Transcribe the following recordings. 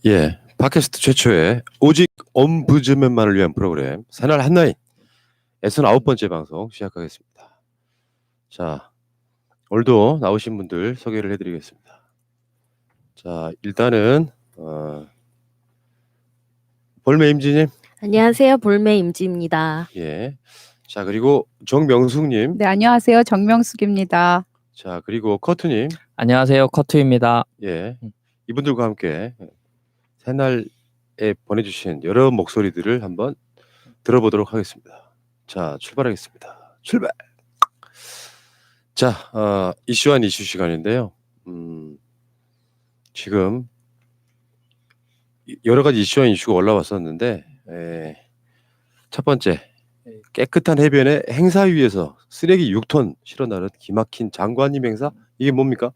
예, 팟캐스트 최초의 오직 엄부즈맨만을 위한 프로그램 새날 한나인 69번째 방송 시작하겠습니다. 자, 오늘도 나오신 분들 소개를 해드리겠습니다. 자, 일단은 볼메 임지님, 안녕하세요. 볼메 임지입니다. 예. 자, 그리고 정명숙님, 네, 안녕하세요. 정명숙입니다. 자, 그리고 커트님, 안녕하세요. 커트입니다. 예. 이분들과 함께 새날에 보내주신 여러 목소리들을 한번 들어보도록 하겠습니다. 자, 출발하겠습니다. 출발. 자, 이슈 한 이슈 시간인데요. 지금 여러 가지 이슈 한 이슈가 올라왔었는데, 첫 번째, 깨끗한 해변에 행사위에서 쓰레기 6톤 실어나른 기막힌 장관님 행사, 이게 뭡니까?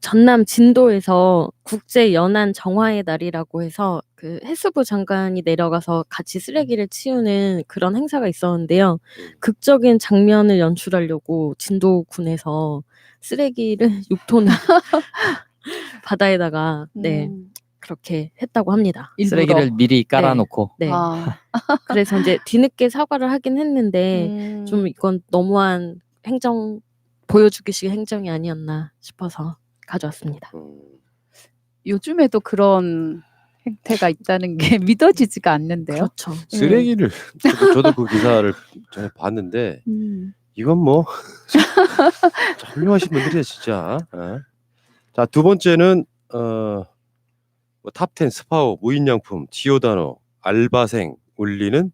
전남 진도에서 국제 연안 정화의 날이라고 해서 그 해수부 장관이 내려가서 같이 쓰레기를 치우는 그런 행사가 있었는데요. 극적인 장면을 연출하려고 진도군에서 쓰레기를 6톤을 바다에다가 그렇게 했다고 합니다. 일부러. 쓰레기를 미리 깔아놓고. 네. 아. 그래서 이제 뒤늦게 사과를 하긴 했는데 좀 이건 너무한 행정 보여주기식 행정이 아니었나 싶어서 가져왔습니다. 요즘에도 그런 행태가 있다는 게 믿어지지가 않는데요. 그렇죠. 쓰레기를 저도 그 기사를 전에 봤는데 이건 뭐 훌륭하신 분들이야 진짜. 자, 두 번째는 탑10 스파오 무인양품 지오다노 알바생 올리는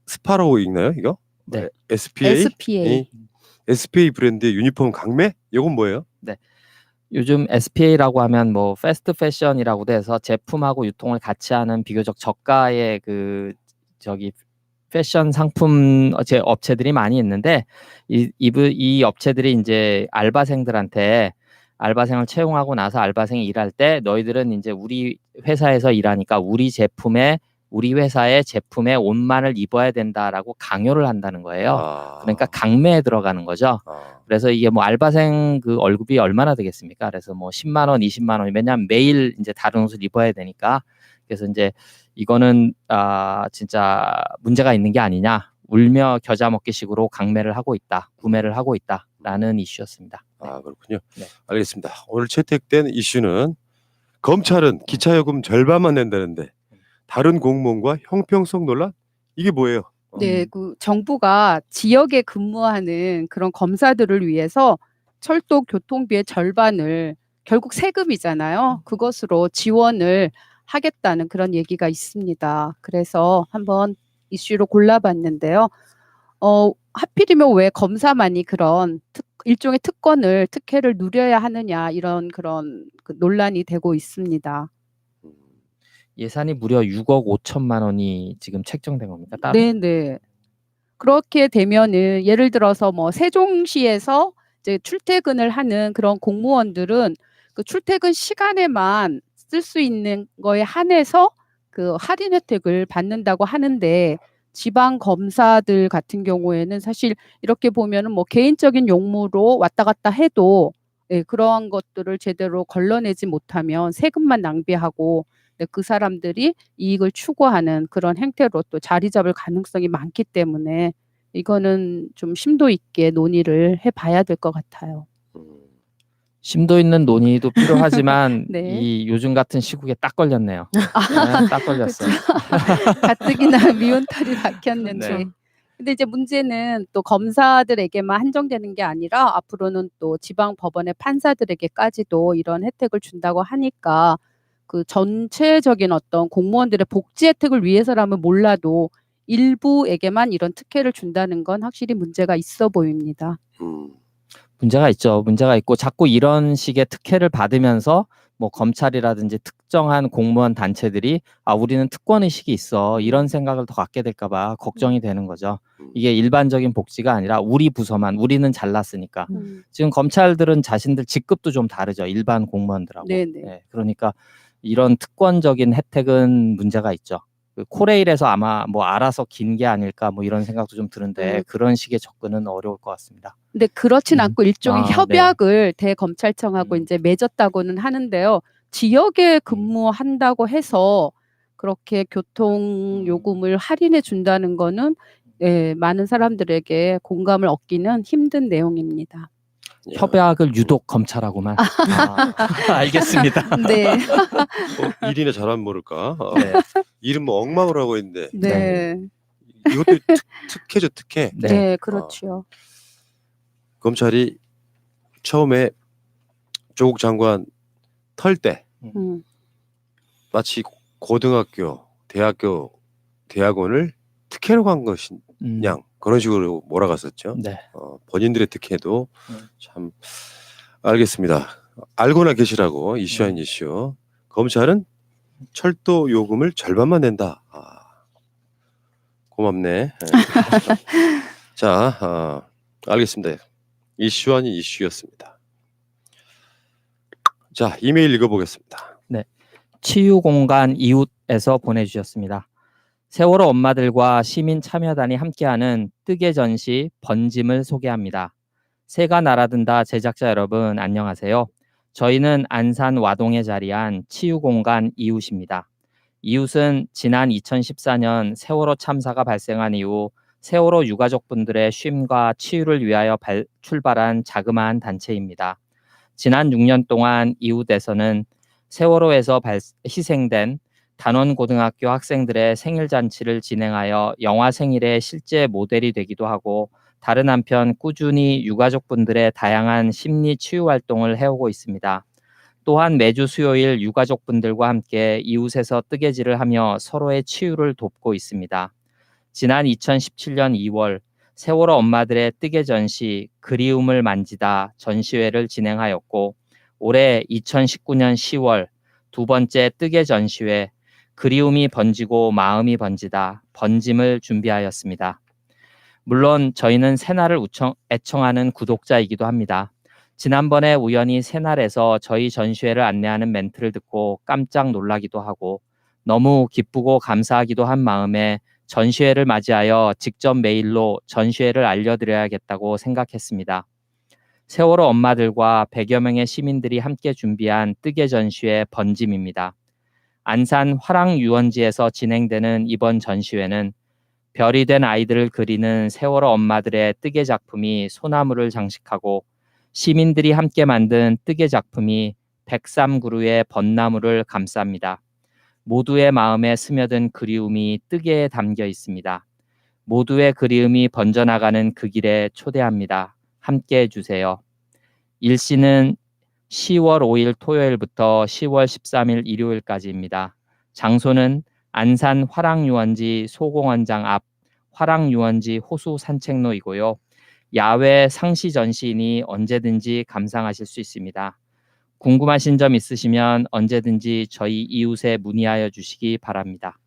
스파로우 읽나요 이거? 네. SPA 브랜드의 유니폼 강매? 이건 뭐예요? 네. 요즘 SPA라고 하면 뭐 패스트 패션이라고도 해서 제품하고 유통을 같이 하는 비교적 저가의 패션 상품 업체들이 많이 있는데 이 업체들이 이제 알바생들한테 알바생을 채용하고 나서 알바생이 일할 때 너희들은 이제 우리 회사에서 일하니까 우리 회사의 제품에 옷만을 입어야 된다라고 강요를 한다는 거예요. 그러니까 강매에 들어가는 거죠. 그래서 이게 뭐 알바생 그 월급이 얼마나 되겠습니까? 그래서 뭐 10만 원, 20만 원, 왜냐하면 매일 이제 다른 옷을 입어야 되니까. 그래서 이제 이거는 진짜 문제가 있는 게 아니냐. 울며 겨자 먹기식으로 강매를 하고 있다, 구매를 하고 있다라는 이슈였습니다. 그렇군요. 네. 알겠습니다. 오늘 채택된 이슈는 검찰은 기차요금 절반만 낸다는데 다른 공무원과 형평성 논란? 이게 뭐예요? 네, 그 정부가 지역에 근무하는 그런 검사들을 위해서 철도 교통비의 절반을 결국 세금이잖아요. 그것으로 지원을 하겠다는 그런 얘기가 있습니다. 그래서 한번 이슈로 골라봤는데요. 하필이면 왜 검사만이 그런 일종의 특혜를 누려야 하느냐 이런 그런 논란이 되고 있습니다. 예산이 무려 6억 5천만 원이 지금 책정된 겁니까? 따로? 네네. 그렇게 되면은 예를 들어서 뭐 세종시에서 이제 출퇴근을 하는 그런 공무원들은 그 출퇴근 시간에만 쓸 수 있는 거에 한해서 그 할인 혜택을 받는다고 하는데 지방 검사들 같은 경우에는 사실 이렇게 보면은 뭐 개인적인 용무로 왔다 갔다 해도 그러한 것들을 제대로 걸러내지 못하면 세금만 낭비하고 그 사람들이 이익을 추구하는 그런 행태로 또 자리 잡을 가능성이 많기 때문에 이거는 좀 심도 있게 논의를 해봐야 될 것 같아요. 심도 있는 논의도 필요하지만 네. 이 요즘 같은 시국에 딱 걸렸네요. 네, 딱 걸렸어요. 가뜩이나 미운 털이 박혔는데. 네. 근데 이제 문제는 또 검사들에게만 한정되는 게 아니라 앞으로는 또 지방 법원의 판사들에게까지도 이런 혜택을 준다고 하니까 그 전체적인 어떤 공무원들의 복지 혜택을 위해서라면 몰라도 일부에게만 이런 특혜를 준다는 건 확실히 문제가 있어 보입니다. 문제가 있죠. 문제가 있고 자꾸 이런 식의 특혜를 받으면서 뭐 검찰이라든지 특정한 공무원 단체들이 우리는 특권 의식이 있어 이런 생각을 더 갖게 될까 봐 걱정이 되는 거죠. 이게 일반적인 복지가 아니라 우리 부서만 우리는 잘났으니까. 지금 검찰들은 자신들 직급도 좀 다르죠. 일반 공무원들하고. 네네. 네, 그러니까 이런 특권적인 혜택은 문제가 있죠. 그 코레일에서 아마 뭐 알아서 긴 게 아닐까 뭐 이런 생각도 좀 드는데 그런 식의 접근은 어려울 것 같습니다. 근데 그렇진 않고 일종의 네. 협약을 대검찰청하고 이제 맺었다고는 하는데요. 지역에 근무한다고 해서 그렇게 교통 요금을 할인해 준다는 거는 예, 많은 사람들에게 공감을 얻기는 힘든 내용입니다. 협약을 유독 검찰하고만. 알겠습니다. 네. 일이나 잘하면 모를까. 네. 일은 뭐 엉망으로 하고 있는데 네. 이것도 특혜죠, 특혜. 네. 네, 그렇죠. 검찰이 처음에 조국 장관 털 때 음. 마치 고등학교, 대학원을 특혜로 간 것인 양 그런 식으로 몰아갔었죠. 네. 본인들의 특혜도 참 알겠습니다. 알고나 계시라고 이슈 아닌 이슈. 검찰은 철도 요금을 절반만 낸다. 고맙네. 자, 알겠습니다. 이슈 아닌 이슈였습니다. 자, 이메일 읽어보겠습니다. 치유공간 이웃에서 보내주셨습니다. 세월호 엄마들과 시민 참여단이 함께하는 뜨개 전시 번짐을 소개합니다. 새가 날아든다 제작자 여러분 안녕하세요. 저희는 안산 와동에 자리한 치유공간 이웃입니다. 이웃은 지난 2014년 세월호 참사가 발생한 이후 세월호 유가족분들의 쉼과 치유를 위하여 출발한 자그마한 단체입니다. 지난 6년 동안 이웃에서는 세월호에서 희생된 단원고등학교 학생들의 생일잔치를 진행하여 영화 생일의 실제 모델이 되기도 하고 다른 한편 꾸준히 유가족분들의 다양한 심리 치유 활동을 해오고 있습니다. 또한 매주 수요일 유가족분들과 함께 이웃에서 뜨개질을 하며 서로의 치유를 돕고 있습니다. 지난 2017년 2월 세월호 엄마들의 뜨개 전시 그리움을 만지다 전시회를 진행하였고 올해 2019년 10월 두 번째 뜨개 전시회 그리움이 번지고 마음이 번지다 번짐을 준비하였습니다. 물론 저희는 새날을 애청하는 구독자이기도 합니다. 지난번에 우연히 새날에서 저희 전시회를 안내하는 멘트를 듣고 깜짝 놀라기도 하고 너무 기쁘고 감사하기도 한 마음에 전시회를 맞이하여 직접 메일로 전시회를 알려드려야겠다고 생각했습니다. 세월호 엄마들과 100여 명의 시민들이 함께 준비한 뜨개 전시회 번짐입니다. 안산 화랑유원지에서 진행되는 이번 전시회는 별이 된 아이들을 그리는 세월호 엄마들의 뜨개 작품이 소나무를 장식하고 시민들이 함께 만든 뜨개 작품이 103그루의 벚나무를 감쌉니다. 모두의 마음에 스며든 그리움이 뜨개에 담겨 있습니다. 모두의 그리움이 번져나가는 그 길에 초대합니다. 함께해 주세요. 일시는 10월 5일 토요일부터 10월 13일 일요일까지입니다. 장소는 안산 화랑유원지 소공원장 앞 화랑유원지 호수 산책로이고요. 야외 상시 전시이니 언제든지 감상하실 수 있습니다. 궁금하신 점 있으시면 언제든지 저희 이웃에 문의하여 주시기 바랍니다.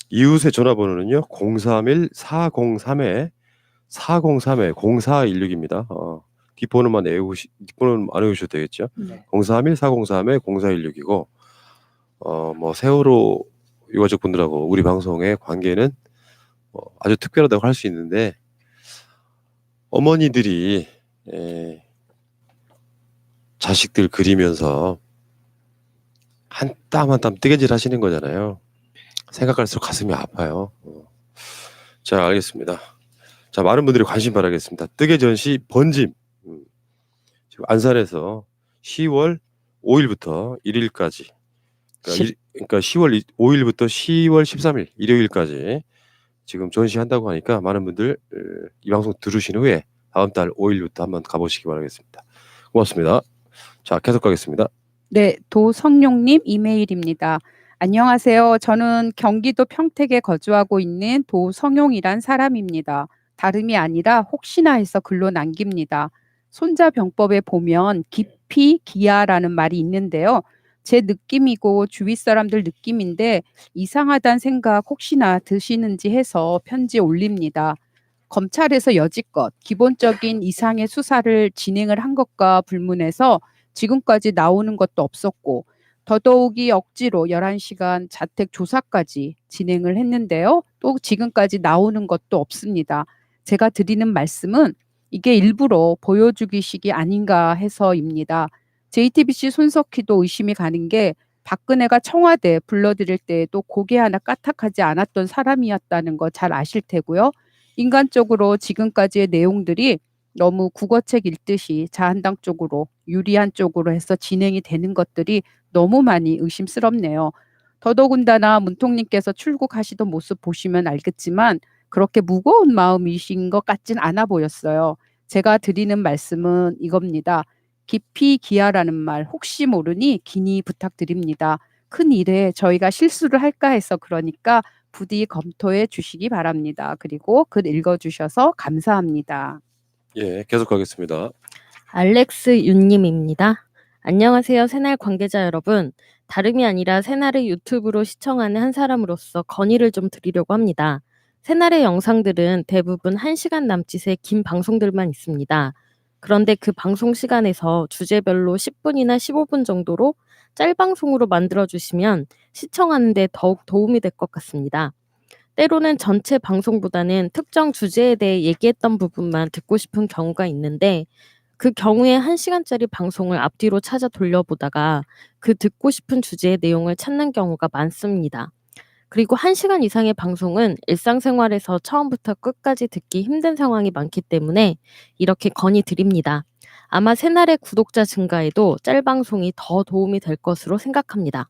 이웃의 전화번호는요. 031-403-0416입니다. 뒷번호만 뒷번호는 안 외우셔도 되겠죠. 031-403-0416이고 뭐 세월호 유가족분들하고 우리 방송의 관계는 아주 특별하다고 할 수 있는데 어머니들이 자식들 그리면서 한 땀 한 땀 뜨개질 하시는 거잖아요. 생각할수록 가슴이 아파요. 자, 알겠습니다. 자, 많은 분들이 관심 바라겠습니다. 뜨개 전시 번짐. 지금 안산에서 10월 5일부터 1일까지 그러니까 10월 5일부터 10월 13일 일요일까지 지금 전시한다고 하니까 많은 분들 이 방송 들으신 후에 다음 달 5일부터 한번 가보시기 바라겠습니다. 고맙습니다. 자, 계속 가겠습니다. 네, 도성용님 이메일입니다. 안녕하세요. 저는 경기도 평택에 거주하고 있는 도성용이란 사람입니다. 다름이 아니라 혹시나 해서 글로 남깁니다. 손자병법에 보면 기피기아라는 말이 있는데요. 제 느낌이고 주위 사람들 느낌인데 이상하다는 생각 혹시나 드시는지 해서 편지 올립니다. 검찰에서 여지껏 기본적인 이상의 수사를 진행을 한 것과 불문해서 지금까지 나오는 것도 없었고 더더욱이 억지로 11시간 자택 조사까지 진행을 했는데요. 또 지금까지 나오는 것도 없습니다. 제가 드리는 말씀은 이게 일부러 보여주기식이 아닌가 해서입니다. JTBC 손석희도 의심이 가는 게 박근혜가 청와대 불러들일 때에도 고개 하나 까딱하지 않았던 사람이었다는 거 잘 아실 테고요. 인간적으로 지금까지의 내용들이 너무 국어책 읽듯이 자한당 쪽으로 유리한 쪽으로 해서 진행이 되는 것들이 너무 많이 의심스럽네요. 더더군다나 문통님께서 출국하시던 모습 보시면 알겠지만 그렇게 무거운 마음이신 것 같진 않아 보였어요. 제가 드리는 말씀은 이겁니다. 깊이 기하라는 말 혹시 모르니 기니 부탁드립니다. 큰 일에 저희가 실수를 할까 해서 그러니까 부디 검토해 주시기 바랍니다. 그리고 글 읽어주셔서 감사합니다. 예, 계속 가겠습니다. 알렉스 윤님입니다. 안녕하세요, 새날 관계자 여러분. 다름이 아니라 새날을 유튜브로 시청하는 한 사람으로서 건의를 좀 드리려고 합니다. 새날의 영상들은 대부분 1시간 남짓의 긴 방송들만 있습니다. 그런데 그 방송 시간에서 주제별로 10분이나 15분 정도로 짤방송으로 만들어주시면 시청하는 데 더욱 도움이 될 것 같습니다. 때로는 전체 방송보다는 특정 주제에 대해 얘기했던 부분만 듣고 싶은 경우가 있는데 그 경우에 1시간짜리 방송을 앞뒤로 찾아 돌려보다가 그 듣고 싶은 주제의 내용을 찾는 경우가 많습니다. 그리고 1시간 이상의 방송은 일상생활에서 처음부터 끝까지 듣기 힘든 상황이 많기 때문에 이렇게 건의드립니다. 아마 새날의 구독자 증가에도 짤방송이 더 도움이 될 것으로 생각합니다.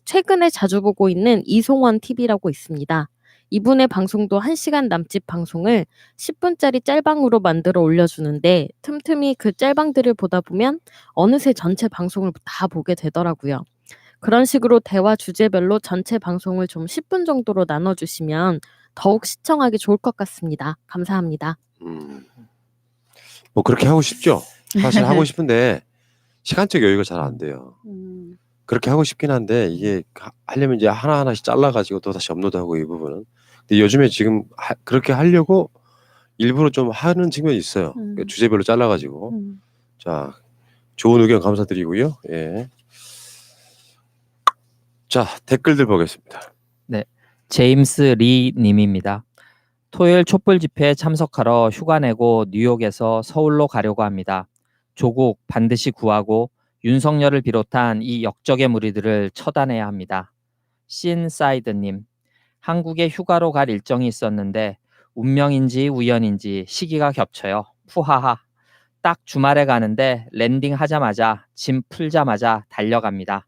최근에 자주 보고 있는 이송원 TV라고 있습니다. 이분의 방송도 1시간 남짓 방송을 10분짜리 짤방으로 만들어 올려주는데 틈틈이 그 짤방들을 보다 보면 어느새 전체 방송을 다 보게 되더라고요. 그런 식으로 대화 주제별로 전체 방송을 좀 10분 정도로 나눠주시면 더욱 시청하기 좋을 것 같습니다. 감사합니다. 뭐 그렇게 하고 싶죠. 사실 하고 싶은데 시간적 여유가 잘 안 돼요. 그렇게 하고 싶긴 한데 이게 하려면 이제 하나하나씩 잘라가지고 또 다시 업로드하고 이 부분은. 근데 요즘에 지금 그렇게 하려고 일부러 좀 하는 측면이 있어요. 그러니까 주제별로 잘라가지고. 자, 좋은 의견 감사드리고요. 예. 자, 댓글들 보겠습니다. 네, 제임스 리 님입니다. 토요일 촛불 집회에 참석하러 휴가 내고 뉴욕에서 서울로 가려고 합니다. 조국 반드시 구하고 윤석열을 비롯한 이 역적의 무리들을 처단해야 합니다. 신사이드님, 한국에 휴가로 갈 일정이 있었는데 운명인지 우연인지 시기가 겹쳐요. 푸하하. 딱 주말에 가는데 랜딩하자마자 짐 풀자마자 달려갑니다.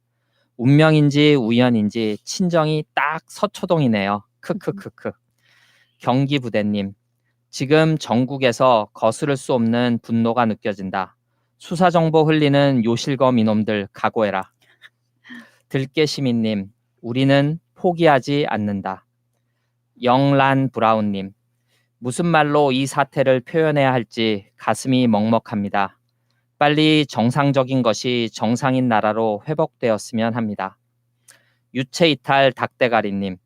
운명인지 우연인지 친정이 딱 서초동이네요. 크크크크. 경기부대님, 지금 전국에서 거스를 수 없는 분노가 느껴진다. 수사정보 흘리는 요실검 이놈들 각오해라. 들깨시민님, 우리는 포기하지 않는다. 영란 브라운님, 무슨 말로 이 사태를 표현해야 할지 가슴이 먹먹합니다. 빨리 정상적인 것이 정상인 나라로 회복되었으면 합니다. 유체이탈 닭대가리님,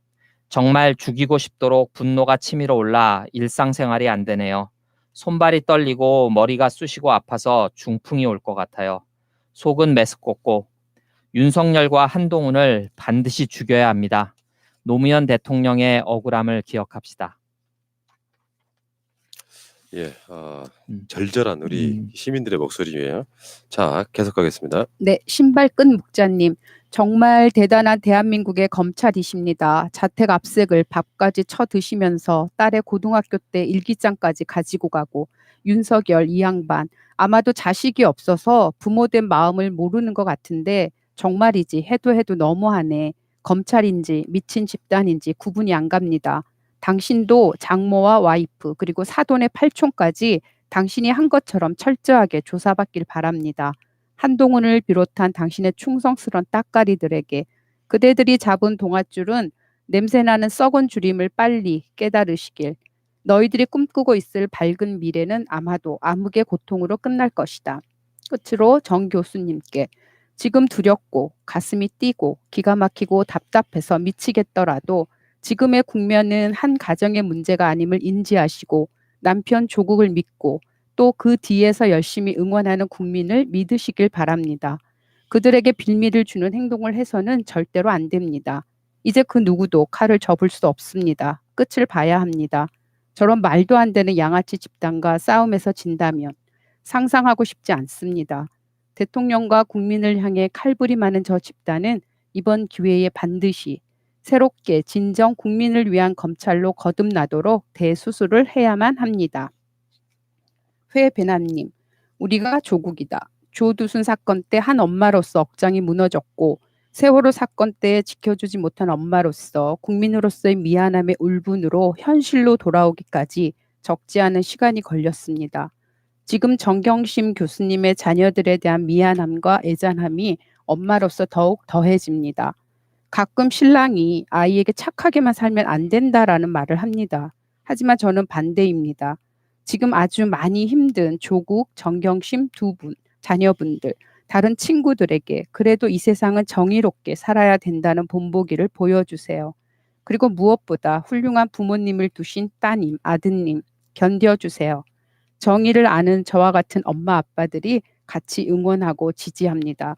정말 죽이고 싶도록 분노가 치밀어 올라 일상생활이 안 되네요. 손발이 떨리고 머리가 쑤시고 아파서 중풍이 올 것 같아요. 속은 메스껍고 윤석열과 한동훈을 반드시 죽여야 합니다. 노무현 대통령의 억울함을 기억합시다. 예, 절절한 우리 시민들의 목소리예요. 자, 계속 가겠습니다. 네, 신발끈 목자님. 정말 대단한 대한민국의 검찰이십니다. 자택 압색을 밥까지 쳐 드시면서 딸의 고등학교 때 일기장까지 가지고 가고 윤석열 이 양반 아마도 자식이 없어서 부모된 마음을 모르는 것 같은데 정말이지 해도 너무하네. 검찰인지 미친 집단인지 구분이 안 갑니다. 당신도 장모와 와이프 그리고 사돈의 팔촌까지 당신이 한 것처럼 철저하게 조사받길 바랍니다. 한동훈을 비롯한 당신의 충성스런 따까리들에게 그대들이 잡은 동아줄은 냄새나는 썩은 줄임을 빨리 깨달으시길. 너희들이 꿈꾸고 있을 밝은 미래는 아마도 암흑의 고통으로 끝날 것이다. 끝으로 정 교수님께 지금 두렵고 가슴이 뛰고 기가 막히고 답답해서 미치겠더라도 지금의 국면은 한 가정의 문제가 아님을 인지하시고 남편 조국을 믿고 또 그 뒤에서 열심히 응원하는 국민을 믿으시길 바랍니다. 그들에게 빌미를 주는 행동을 해서는 절대로 안 됩니다. 이제 그 누구도 칼을 접을 수 없습니다. 끝을 봐야 합니다. 저런 말도 안 되는 양아치 집단과 싸움에서 진다면 상상하고 싶지 않습니다. 대통령과 국민을 향해 칼부림하는 저 집단은 이번 기회에 반드시 새롭게 진정 국민을 위한 검찰로 거듭나도록 대수술을 해야만 합니다. 회배남님, 우리가 조국이다. 조두순 사건 때 한 엄마로서 억장이 무너졌고 세월호 사건 때 지켜주지 못한 엄마로서 국민으로서의 미안함의 울분으로 현실로 돌아오기까지 적지 않은 시간이 걸렸습니다. 지금 정경심 교수님의 자녀들에 대한 미안함과 애잔함이 엄마로서 더욱 더해집니다. 가끔 신랑이 아이에게 착하게만 살면 안 된다라는 말을 합니다. 하지만 저는 반대입니다. 지금 아주 많이 힘든 조국, 정경심 두 분, 자녀분들, 다른 친구들에게 그래도 이 세상은 정의롭게 살아야 된다는 본보기를 보여주세요. 그리고 무엇보다 훌륭한 부모님을 두신 따님, 아드님 견뎌주세요. 정의를 아는 저와 같은 엄마 아빠들이 같이 응원하고 지지합니다.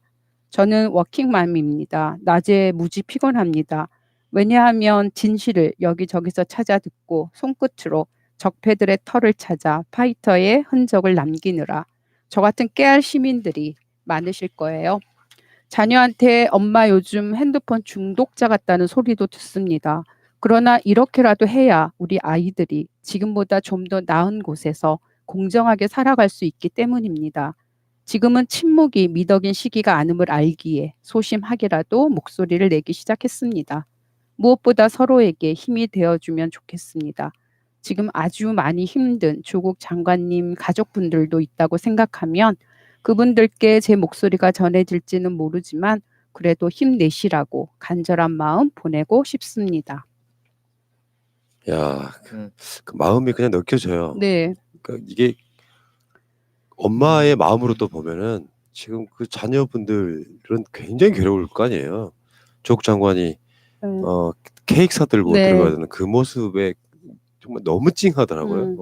저는 워킹맘입니다. 낮에 무지 피곤합니다. 왜냐하면 진실을 여기저기서 찾아 듣고 손끝으로 적폐들의 털을 찾아 파이터의 흔적을 남기느라 저 같은 깨알 시민들이 많으실 거예요. 자녀한테 엄마 요즘 핸드폰 중독자 같다는 소리도 듣습니다. 그러나 이렇게라도 해야 우리 아이들이 지금보다 좀 더 나은 곳에서 공정하게 살아갈 수 있기 때문입니다. 지금은 침묵이 미덕인 시기가 아님을 알기에 소심하게라도 목소리를 내기 시작했습니다. 무엇보다 서로에게 힘이 되어주면 좋겠습니다. 지금 아주 많이 힘든 조국 장관님 가족분들도 있다고 생각하면 그분들께 제 목소리가 전해질지는 모르지만 그래도 힘내시라고 간절한 마음 보내고 싶습니다. 야, 그 마음이 그냥 느껴져요. 네, 그러니까 이게 엄마의 마음으로 또 보면은 지금 그 자녀분들은 굉장히 괴로울 거 아니에요. 조국 장관이 네. 케이크 사들고 네. 들어가야 되는 그 모습에 정말 너무 찡하더라고요. 음.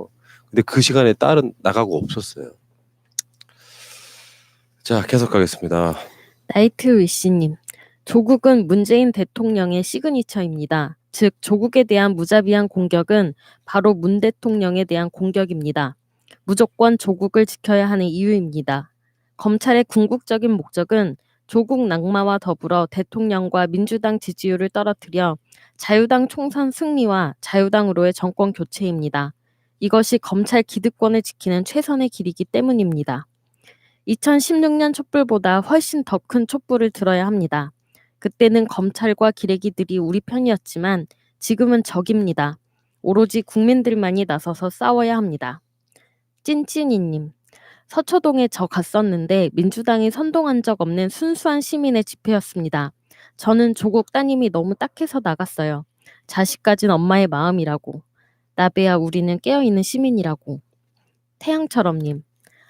근데 그 시간에 딸은 나가고 없었어요. 자, 계속 가겠습니다. 나이트 위시님, 조국은 문재인 대통령의 시그니처입니다. 즉, 조국에 대한 무자비한 공격은 바로 문 대통령에 대한 공격입니다. 무조건 조국을 지켜야 하는 이유입니다. 검찰의 궁극적인 목적은 조국 낙마와 더불어 대통령과 민주당 지지율을 떨어뜨려 자유당 총선 승리와 자유당으로의 정권 교체입니다. 이것이 검찰 기득권을 지키는 최선의 길이기 때문입니다. 2016년 촛불보다 훨씬 더 큰 촛불을 들어야 합니다. 그때는 검찰과 기레기들이 우리 편이었지만 지금은 적입니다. 오로지 국민들만이 나서서 싸워야 합니다. 찐찐이님, 서초동에 저 갔었는데 민주당이 선동한 적 없는 순수한 시민의 집회였습니다. 저는 조국 따님이 너무 딱해서 나갔어요. 자식 가진 엄마의 마음이라고. 나베야 우리는 깨어있는 시민이라고. 태양처럼님,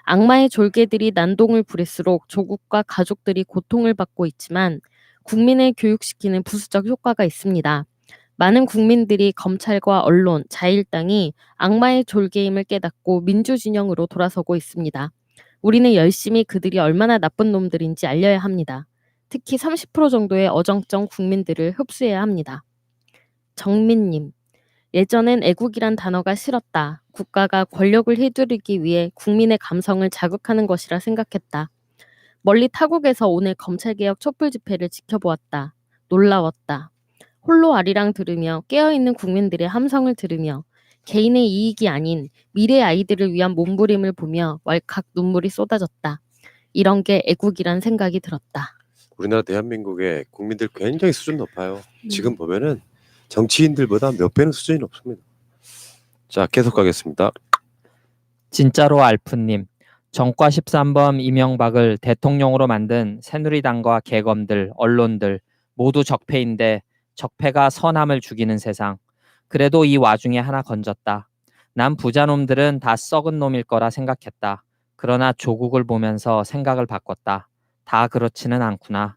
악마의 졸개들이 난동을 부릴수록 조국과 가족들이 고통을 받고 있지만 국민을 교육시키는 부수적 효과가 있습니다. 많은 국민들이 검찰과 언론, 자유일당이 악마의 졸개임을 깨닫고 민주진영으로 돌아서고 있습니다. 우리는 열심히 그들이 얼마나 나쁜 놈들인지 알려야 합니다. 특히 30% 정도의 어정쩡 국민들을 흡수해야 합니다. 정민님, 예전엔 애국이란 단어가 싫었다. 국가가 권력을 휘두르기 위해 국민의 감성을 자극하는 것이라 생각했다. 멀리 타국에서 오늘 검찰개혁 촛불 집회를 지켜보았다. 놀라웠다. 홀로 아리랑 들으며 깨어있는 국민들의 함성을 들으며 개인의 이익이 아닌 미래 아이들을 위한 몸부림을 보며 왈칵 눈물이 쏟아졌다. 이런 게 애국이란 생각이 들었다. 우리나라 대한민국의 국민들 굉장히 수준 높아요. 지금 보면은 정치인들보다 몇 배는 수준이 높습니다. 자, 계속 가겠습니다. 진짜로 알프님, 정과 13번 이명박을 대통령으로 만든 새누리당과 개검들, 언론들 모두 적폐인데 적폐가 선함을 죽이는 세상. 그래도 이 와중에 하나 건졌다. 난 부자놈들은 다 썩은 놈일 거라 생각했다. 그러나 조국을 보면서 생각을 바꿨다. 다 그렇지는 않구나.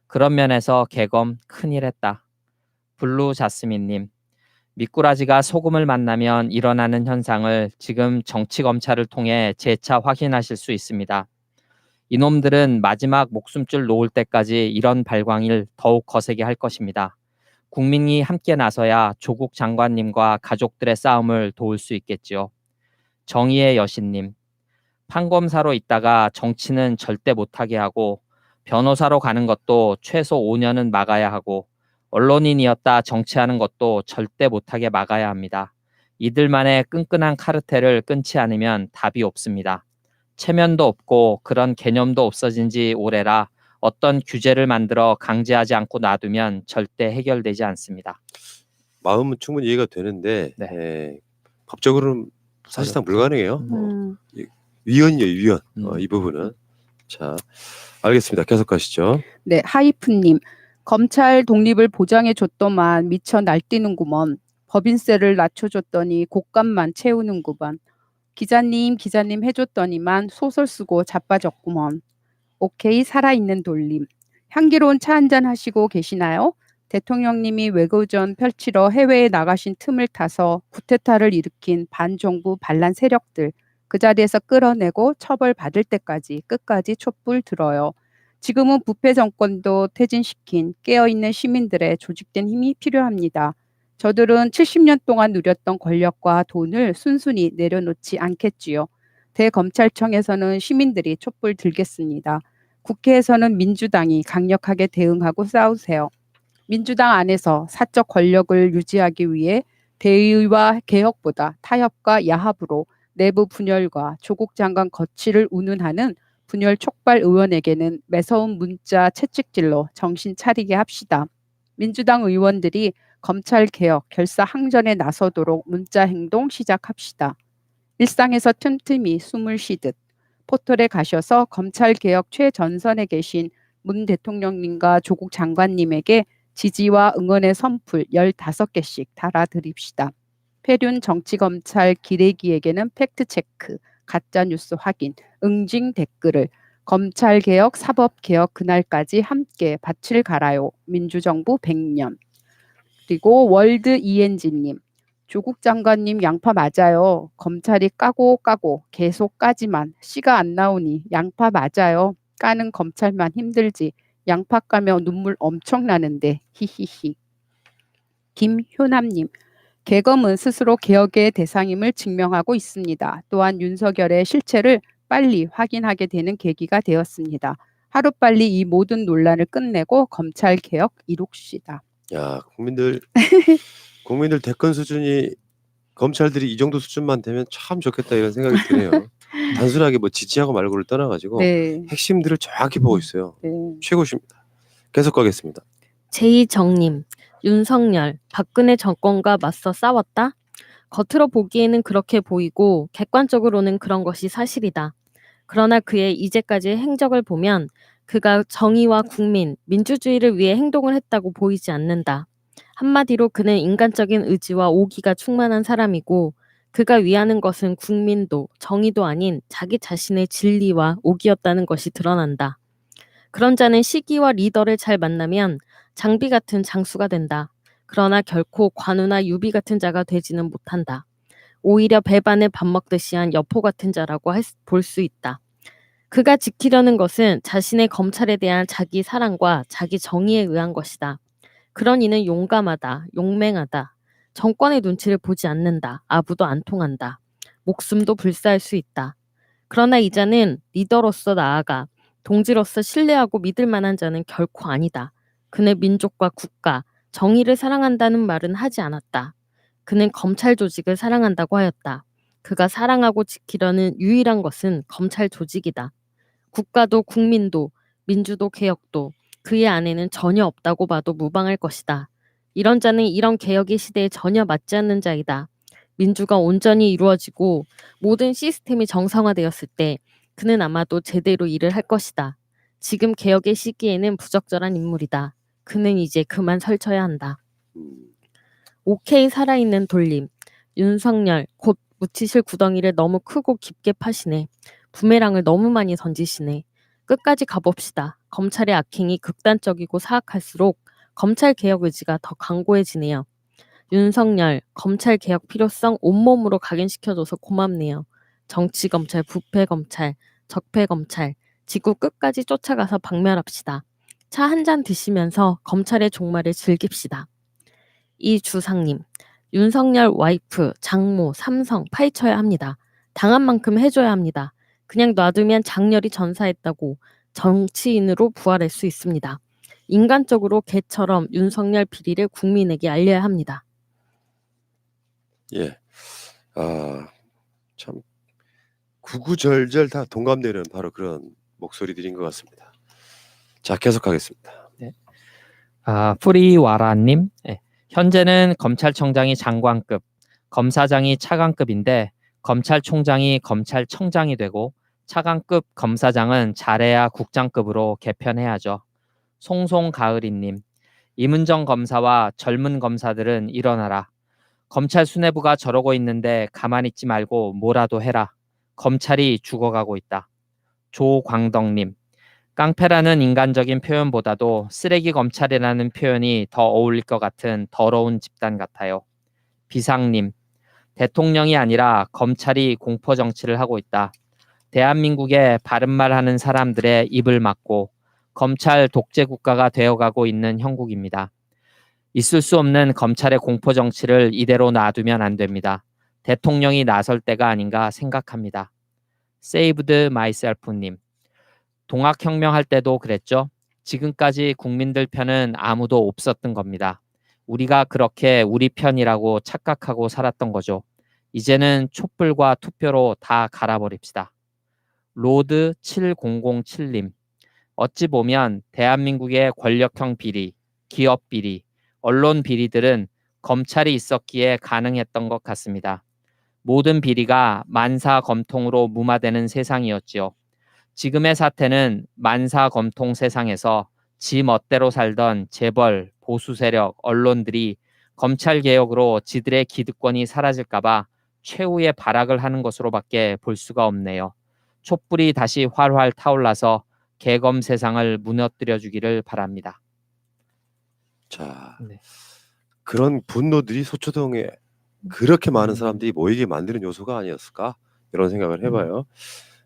그런 면에서 개검 큰일 했다. 블루 자스민님, 미꾸라지가 소금을 만나면 일어나는 현상을 지금 정치검찰을 통해 재차 확인하실 수 있습니다. 이놈들은 마지막 목숨줄 놓을 때까지 이런 발광을 더욱 거세게 할 것입니다. 국민이 함께 나서야 조국 장관님과 가족들의 싸움을 도울 수 있겠지요. 정의의 여신님, 판검사로 있다가 정치는 절대 못하게 하고 변호사로 가는 것도 최소 5년은 막아야 하고 언론인이었다 정치하는 것도 절대 못하게 막아야 합니다. 이들만의 끈끈한 카르텔을 끊지 않으면 답이 없습니다. 체면도 없고 그런 개념도 없어진 지 오래라 어떤 규제를 만들어 강제하지 않고 놔두면 절대 해결되지 않습니다. 마음은 충분히 이해가 되는데 네. 예, 법적으로는 사실상 불가능해요. 위헌이에요, 위헌. 이 부분은. 자, 알겠습니다. 계속 가시죠. 네, 하이픈님. 검찰 독립을 보장해 줬더만 미쳐 날뛰는구먼. 법인세를 낮춰줬더니 곶감만 채우는구먼. 기자님 해줬더니만 소설 쓰고 자빠졌구먼. 오케이, 살아있는 돌림. 향기로운 차 한잔 하시고 계시나요? 대통령님이 외교전 펼치러 해외에 나가신 틈을 타서 쿠데타를 일으킨 반정부 반란 세력들 그 자리에서 끌어내고 처벌받을 때까지 끝까지 촛불 들어요. 지금은 부패 정권도 퇴진시킨 깨어있는 시민들의 조직된 힘이 필요합니다. 저들은 70년 동안 누렸던 권력과 돈을 순순히 내려놓지 않겠지요. 대검찰청에서는 시민들이 촛불 들겠습니다. 국회에서는 민주당이 강력하게 대응하고 싸우세요. 민주당 안에서 사적 권력을 유지하기 위해 대의와 개혁보다 타협과 야합으로 내부 분열과 조국 장관 거취를 운운하는 분열 촉발 의원에게는 매서운 문자 채찍질로 정신 차리게 합시다. 민주당 의원들이 검찰개혁 결사 항전에 나서도록 문자 행동 시작합시다. 일상에서 틈틈이 숨을 쉬듯 포털에 가셔서 검찰개혁 최전선에 계신 문 대통령님과 조국 장관님에게 지지와 응원의 선풀 15개씩 달아드립시다. 폐륜 정치검찰 기레기에게는 팩트체크, 가짜뉴스 확인, 응징 댓글을 검찰개혁, 사법개혁 그날까지 함께 밭을 갈아요. 민주정부 100년. 그리고 월드 ENG님. 조국 장관님 양파 맞아요. 검찰이 까고 계속 까지만 씨가 안 나오니 양파 맞아요. 까는 검찰만 힘들지. 양파 까면 눈물 엄청 나는데 히히히. 김효남님. 개검은 스스로 개혁의 대상임을 증명하고 있습니다. 또한 윤석열의 실체를 빨리 확인하게 되는 계기가 되었습니다. 하루빨리 이 모든 논란을 끝내고 검찰 개혁 이룩시다. 야, 국민들 대권 수준이 검찰들이 이 정도 수준만 되면 참 좋겠다 이런 생각이 드네요. 단순하게 뭐 지지하고 말고를 떠나가지고 네. 핵심들을 정확히 보고 있어요. 네. 최고십니다. 계속 가겠습니다. 제이정님, 윤석열, 박근혜 정권과 맞서 싸웠다? 겉으로 보기에는 그렇게 보이고 객관적으로는 그런 것이 사실이다. 그러나 그의 이제까지의 행적을 보면 그가 정의와 국민, 민주주의를 위해 행동을 했다고 보이지 않는다. 한마디로 그는 인간적인 의지와 오기가 충만한 사람이고 그가 위하는 것은 국민도 정의도 아닌 자기 자신의 진리와 오기였다는 것이 드러난다. 그런 자는 시기와 리더를 잘 만나면 장비 같은 장수가 된다. 그러나 결코 관우나 유비 같은 자가 되지는 못한다. 오히려 배반을 밥 먹듯이 한 여포 같은 자라고 볼 수 있다. 그가 지키려는 것은 자신의 검찰에 대한 자기 사랑과 자기 정의에 의한 것이다. 그런 이는 용감하다, 용맹하다. 정권의 눈치를 보지 않는다. 아부도 안 통한다. 목숨도 불사할 수 있다. 그러나 이 자는 리더로서 나아가 동지로서 신뢰하고 믿을 만한 자는 결코 아니다. 그는 민족과 국가, 정의를 사랑한다는 말은 하지 않았다. 그는 검찰 조직을 사랑한다고 하였다. 그가 사랑하고 지키려는 유일한 것은 검찰 조직이다. 국가도 국민도 민주도 개혁도 그의 안에는 전혀 없다고 봐도 무방할 것이다. 이런 자는 이런 개혁의 시대에 전혀 맞지 않는 자이다. 민주가 온전히 이루어지고 모든 시스템이 정상화되었을 때 그는 아마도 제대로 일을 할 것이다. 지금 개혁의 시기에는 부적절한 인물이다. 그는 이제 그만 설쳐야 한다. 오케이 살아있는 돌림. 윤석열 곧 묻히실 구덩이를 너무 크고 깊게 파시네. 부메랑을 너무 많이 던지시네. 끝까지 가봅시다. 검찰의 악행이 극단적이고 사악할수록 검찰 개혁 의지가 더 강고해지네요. 윤석열, 검찰 개혁 필요성 온몸으로 각인시켜줘서 고맙네요. 정치 검찰, 부패 검찰, 적폐 검찰, 지구 끝까지 쫓아가서 박멸합시다. 차 한 잔 드시면서 검찰의 종말을 즐깁시다. 이주상님, 윤석열 와이프, 장모, 삼성 파헤쳐야 합니다. 당한 만큼 해줘야 합니다. 그냥 놔두면 장렬히 전사했다고 정치인으로 부활할 수 있습니다. 인간적으로 개처럼 윤석열 비리를 국민에게 알려야 합니다. 예. 참 구구절절 다 동감되는 바로 그런 목소리들인 것 같습니다. 자, 계속하겠습니다. 프리와라님, 현재는 검찰청장이 장관급, 검사장이 차관급인데 검찰총장이 검찰청장이 되고 차관급 검사장은 잘해야 국장급으로 개편해야죠. 송송가을이님, 이문정 검사와 젊은 검사들은 일어나라. 검찰 수뇌부가 저러고 있는데 가만히 있지 말고 뭐라도 해라. 검찰이 죽어가고 있다. 조광덕님, 깡패라는 인간적인 표현보다도 쓰레기 검찰이라는 표현이 더 어울릴 것 같은 더러운 집단 같아요. 비상님, 대통령이 아니라 검찰이 공포 정치를 하고 있다. 대한민국의 바른말 하는 사람들의 입을 막고 검찰 독재 국가가 되어가고 있는 형국입니다. 있을 수 없는 검찰의 공포 정치를 이대로 놔두면 안 됩니다. 대통령이 나설 때가 아닌가 생각합니다. Saved Myself님, 동학혁명 할 때도 그랬죠. 지금까지 국민들 편은 아무도 없었던 겁니다. 우리가 그렇게 우리 편이라고 착각하고 살았던 거죠. 이제는 촛불과 투표로 다 갈아버립시다. 로드 7007님, 어찌 보면 대한민국의 권력형 비리, 기업 비리, 언론 비리들은 검찰이 있었기에 가능했던 것 같습니다. 모든 비리가 만사검통으로 무마되는 세상이었지요. 지금의 사태는 만사검통 세상에서 지 멋대로 살던 재벌, 보수 세력, 언론들이 검찰 개혁으로 지들의 기득권이 사라질까봐 최후의 발악을 하는 것으로밖에 볼 수가 없네요. 촛불이 다시 활활 타올라서 개검 세상을 무너뜨려 주기를 바랍니다. 자, 네. 그런 분노들이 소초동에 그렇게 많은 사람들이 모이게 만드는 요소가 아니었을까? 이런 생각을 해봐요.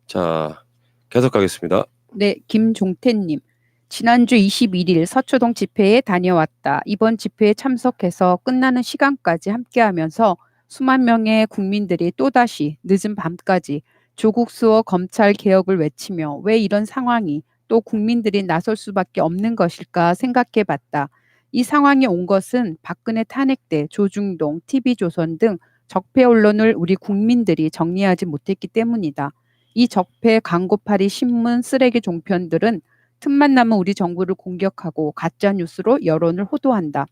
자, 계속 가겠습니다. 네, 김종태님. 지난주 21일 서초동 집회에 다녀왔다. 이번 집회에 참석해서 끝나는 시간까지 함께하면서 수만 명의 국민들이 또다시 늦은 밤까지 조국 수호 검찰 개혁을 외치며 왜 이런 상황이 또 국민들이 나설 수밖에 없는 것일까 생각해 봤다. 이 상황이 온 것은 박근혜 탄핵 때 조중동, TV조선 등 적폐 언론을 우리 국민들이 정리하지 못했기 때문이다. 이 적폐 광고파리 신문 쓰레기 종편들은 틈만 나면 우리 정부를 공격하고 가짜 뉴스로 여론을 호도한다.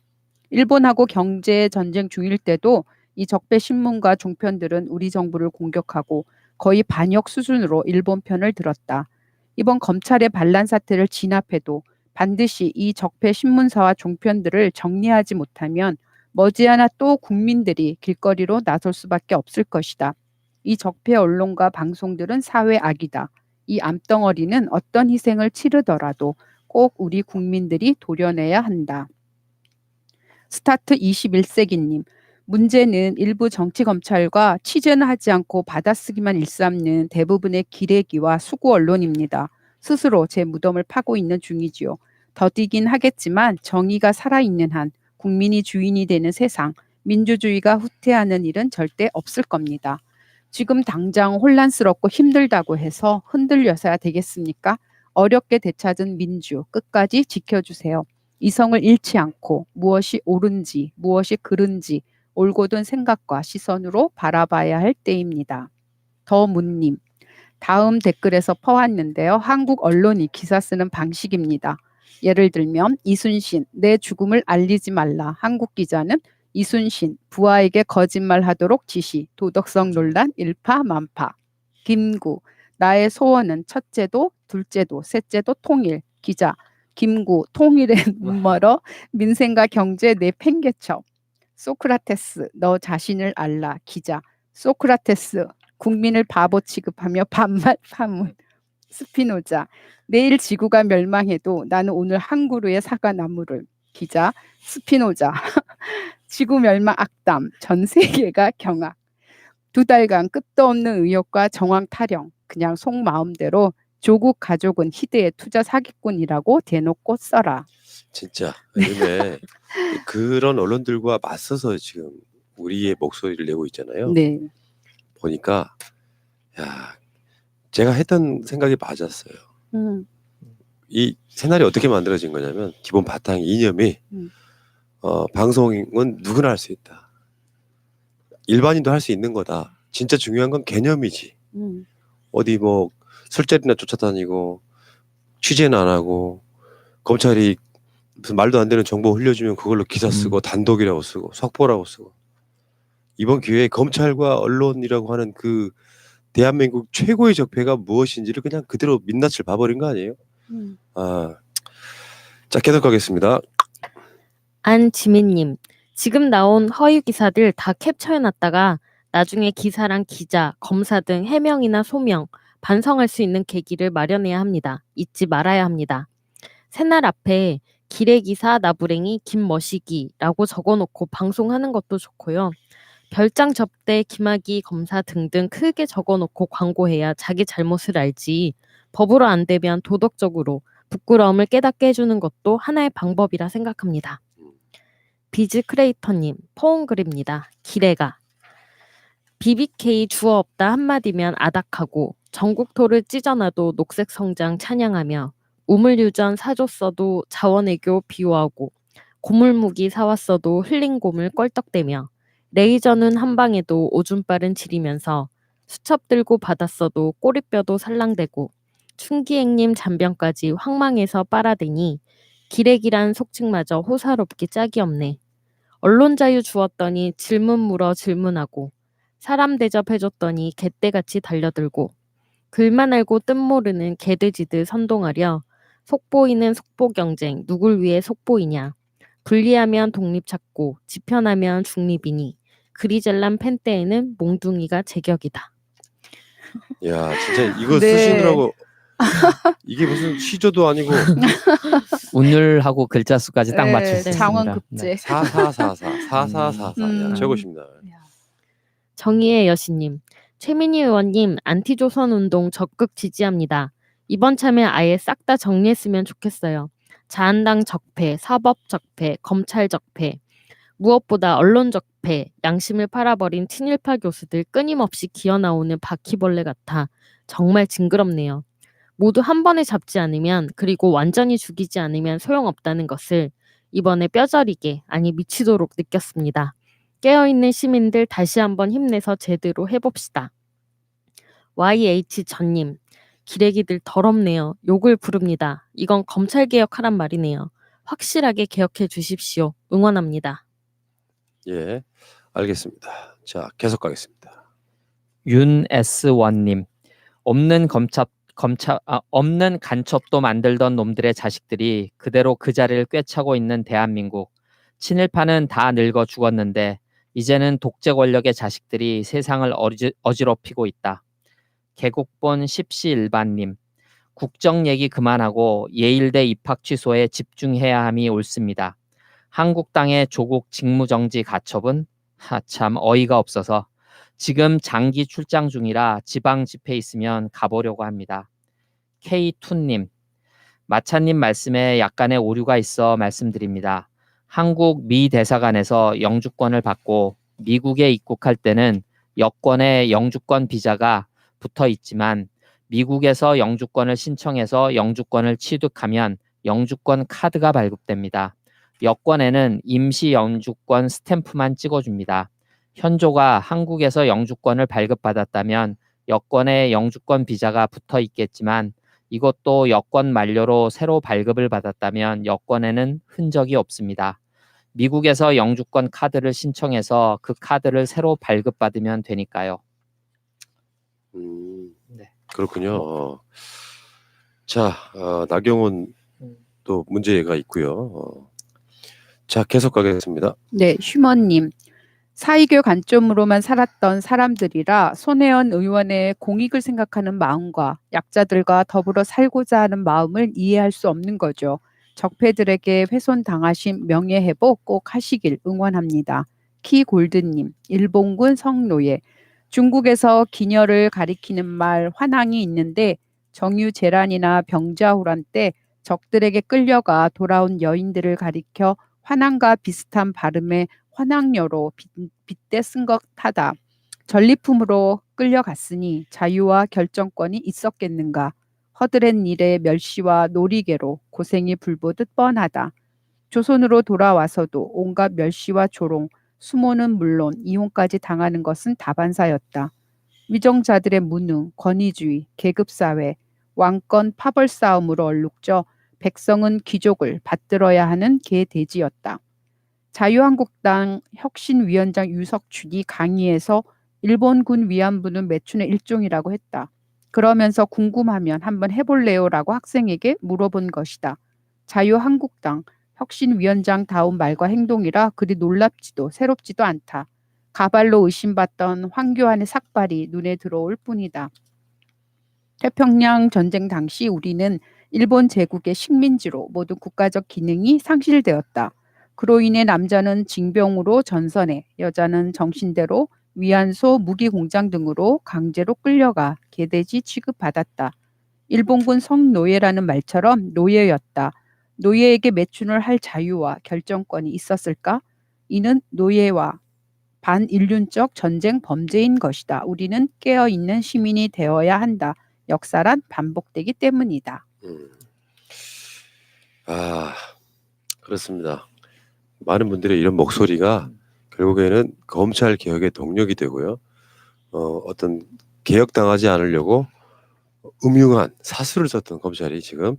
일본하고 경제 전쟁 중일 때도 이 적폐 신문과 종편들은 우리 정부를 공격하고 거의 반역 수준으로 일본 편을 들었다. 이번 검찰의 반란 사태를 진압해도 반드시 이 적폐 신문사와 종편들을 정리하지 못하면 머지않아 또 국민들이 길거리로 나설 수밖에 없을 것이다. 이 적폐 언론과 방송들은 사회 악이다. 이 암덩어리는 어떤 희생을 치르더라도 꼭 우리 국민들이 도려내야 한다. 스타트 21세기님, 문제는 일부 정치검찰과 취재는 하지 않고 받아쓰기만 일삼는 대부분의 기레기와 수구 언론입니다. 스스로 제 무덤을 파고 있는 중이지요. 더디긴 하겠지만 정의가 살아있는 한 국민이 주인이 되는 세상, 민주주의가 후퇴하는 일은 절대 없을 겁니다. 지금 당장 혼란스럽고 힘들다고 해서 흔들려서야 되겠습니까? 어렵게 되찾은 민주 끝까지 지켜주세요. 이성을 잃지 않고 무엇이 옳은지 무엇이 그른지 올곧은 생각과 시선으로 바라봐야 할 때입니다. 더문님, 다음 댓글에서 퍼왔는데요. 한국 언론이 기사 쓰는 방식입니다. 예를 들면 이순신, 내 죽음을 알리지 말라. 한국 기자는 이순신, 부하에게 거짓말하도록 지시, 도덕성 논란 일파만파. 김구, 나의 소원은 첫째도 둘째도 셋째도 통일. 기자, 김구, 통일에 눈 멀어 민생과 경제 내 팽개쳐. 소크라테스, 너 자신을 알라. 기자, 소크라테스, 국민을 바보 취급하며 반말 파문. 스피노자, 내일 지구가 멸망해도 나는 오늘 한 그루의 사과나무를. 기자, 스피노자, 지구 멸망 악담, 전 세계가 경악. 2달간 끝도 없는 의혹과 정황 타령, 그냥 속마음대로 조국 가족은 희대의 투자 사기꾼이라고 대놓고 써라. 진짜 요즘에 그런 언론들과 맞서서 지금 우리의 목소리를 내고 있잖아요. 네. 보니까 야, 제가 했던 생각이 맞았어요. 음, 이 새날이 어떻게 만들어진 거냐면 기본 바탕 이념이 음. 방송은 누구나 할 수 있다. 일반인도 할 수 있는 거다. 진짜 중요한 건 개념이지. 음, 어디 뭐 술자리나 쫓아다니고 취재는 안 하고 검찰이 무슨 말도 안 되는 정보 흘려주면 그걸로 기사 쓰고 단독이라고 쓰고 속보라고 쓰고 이번 기회에 검찰과 언론이라고 하는 그 대한민국 최고의 적폐가 무엇인지를 그냥 그대로 민낯을 봐버린 거 아니에요? 음. 자 계속 가겠습니다. 안지민님, 지금 나온 허위 기사들 다 캡처해놨다가 나중에 기사랑 기자, 검사 등 해명이나 소명, 반성할 수 있는 계기를 마련해야 합니다. 잊지 말아야 합니다. 새날 앞에 기레기사 나부랭이 김머시기라고 적어놓고 방송하는 것도 좋고요. 별장 접대 김학의 검사 등등 크게 적어놓고 광고해야 자기 잘못을 알지. 법으로 안 되면 도덕적으로 부끄러움을 깨닫게 해주는 것도 하나의 방법이라 생각합니다. 비즈 크레이터님, 포옹글입니다. 기레가. BBK 주어 없다 한마디면 아닥하고 전국토를 찢어놔도 녹색 성장 찬양하며 우물유전 사줬어도 자원외교 비호하고 고물무기 사왔어도 흘린 고물 껄떡대며 레이저는 한 방에도 오줌 빠른 지리면서 수첩 들고 받았어도 꼬리뼈도 살랑대고 충기행님 잔병까지 황망해서 빨아대니 기레기란 속칭마저 호사롭기 짝이 없네. 언론 자유 주었더니 질문 물어 질문하고 사람 대접해줬더니 개떼같이 달려들고 글만 알고 뜻 모르는 개돼지들 선동하려 속보이는 속보 경쟁 누굴 위해 속보이냐. 분리하면 독립 찾고 지편하면 중립이니 그리 잘난 펜대에는 몽둥이가 제격이다. 야 진짜 이거 네. 쓰시느라고 이게 무슨 시조도 아니고 운율하고 글자 수까지 딱 네, 맞추셨습니다. 장원급제. 4444 야, 음. 최고십니다. 정의의 여신님, 최민희 의원님 안티조선 운동 적극 지지합니다. 이번 참에 아예 싹 다 정리했으면 좋겠어요. 자한당 적폐, 사법 적폐, 검찰 적폐, 무엇보다 언론 적폐, 양심을 팔아버린 친일파 교수들 끊임없이 기어나오는 바퀴벌레 같아 정말 징그럽네요. 모두 한 번에 잡지 않으면 그리고 완전히 죽이지 않으면 소용없다는 것을 이번에 뼈저리게 아니 미치도록 느꼈습니다. 깨어있는 시민들 다시 한번 힘내서 제대로 해봅시다. YH 전님, 기레기들 더럽네요. 욕을 부릅니다. 이건 검찰개혁하란 말이네요. 확실하게 개혁해 주십시오. 응원합니다. 예, 알겠습니다. 자 계속 가겠습니다. 윤S1님, 없는 간첩도 만들던 놈들의 자식들이 그대로 그 자리를 꿰차고 있는 대한민국. 친일파는 다 늙어 죽었는데 이제는 독재 권력의 자식들이 세상을 어지럽히고 있다. 개국본 십시일반님, 국정 얘기 그만하고 예일대 입학 취소에 집중해야 함이 옳습니다. 한국당의 조국 직무정지 가처분? 참 어이가 없어서 지금 장기 출장 중이라 지방 집회 있으면 가보려고 합니다. K2님, 마차님 말씀에 약간의 오류가 있어 말씀드립니다. 한국 미 대사관에서 영주권을 받고 미국에 입국할 때는 여권에 영주권 비자가 붙어 있지만 미국에서 영주권을 신청해서 영주권을 취득하면 영주권 카드가 발급됩니다. 여권에는 임시 영주권 스탬프만 찍어줍니다. 현조가 한국에서 영주권을 발급받았다면 여권에 영주권 비자가 붙어 있겠지만 이것도 여권 만료로 새로 발급을 받았다면 여권에는 흔적이 없습니다. 미국에서 영주권 카드를 신청해서 그 카드를 새로 발급받으면 되니까요. 네. 그렇군요. 자 나경원 또 문제가 있고요. 자 계속 가겠습니다. 네, 휴먼님. 사이교 관점으로만 살았던 사람들이라 손혜원 의원의 공익을 생각하는 마음과 약자들과 더불어 살고자 하는 마음을 이해할 수 없는 거죠. 적폐들에게 훼손당하신 명예회복 꼭 하시길 응원합니다. 키골드님, 일본군 성노예. 중국에서 기녀를 가리키는 말 환항이 있는데 정유재란이나 병자호란 때 적들에게 끌려가 돌아온 여인들을 가리켜 환항과 비슷한 발음의 환항녀로 빗대 쓴 것 하다. 전리품으로 끌려갔으니 자유와 결정권이 있었겠는가. 허드렛 일의 멸시와 놀이개로 고생이 불보듯 뻔하다. 조선으로 돌아와서도 온갖 멸시와 조롱, 수모는 물론 이혼까지 당하는 것은 다반사였다. 위정자들의 무능, 권위주의, 계급사회, 왕권 파벌 싸움으로 얼룩져 백성은 귀족을 받들어야 하는 개돼지였다. 자유한국당 혁신위원장 유석춘이 강의에서 일본군 위안부는 매춘의 일종이라고 했다. 그러면서 궁금하면 한번 해볼래요라고 학생에게 물어본 것이다. 자유한국당 혁신위원장다운 말과 행동이라 그리 놀랍지도 새롭지도 않다. 가발로 의심받던 황교안의 삭발이 눈에 들어올 뿐이다. 태평양 전쟁 당시 우리는 일본 제국의 식민지로 모든 국가적 기능이 상실되었다. 그로 인해 남자는 징병으로 전선에, 여자는 정신대로 위안소, 무기공장 등으로 강제로 끌려가 개돼지 취급받았다. 일본군 성노예라는 말처럼 노예였다. 노예에게 매춘을 할 자유와 결정권이 있었을까? 이는 노예와 반인륜적 전쟁 범죄인 것이다. 우리는 깨어있는 시민이 되어야 한다. 역사란 반복되기 때문이다. 아, 그렇습니다. 많은 분들의 이런 목소리가 결국에는 검찰 개혁의 동력이 되고요. 어떤 개혁당하지 않으려고 음흉한 사수를 썼던 검찰이 지금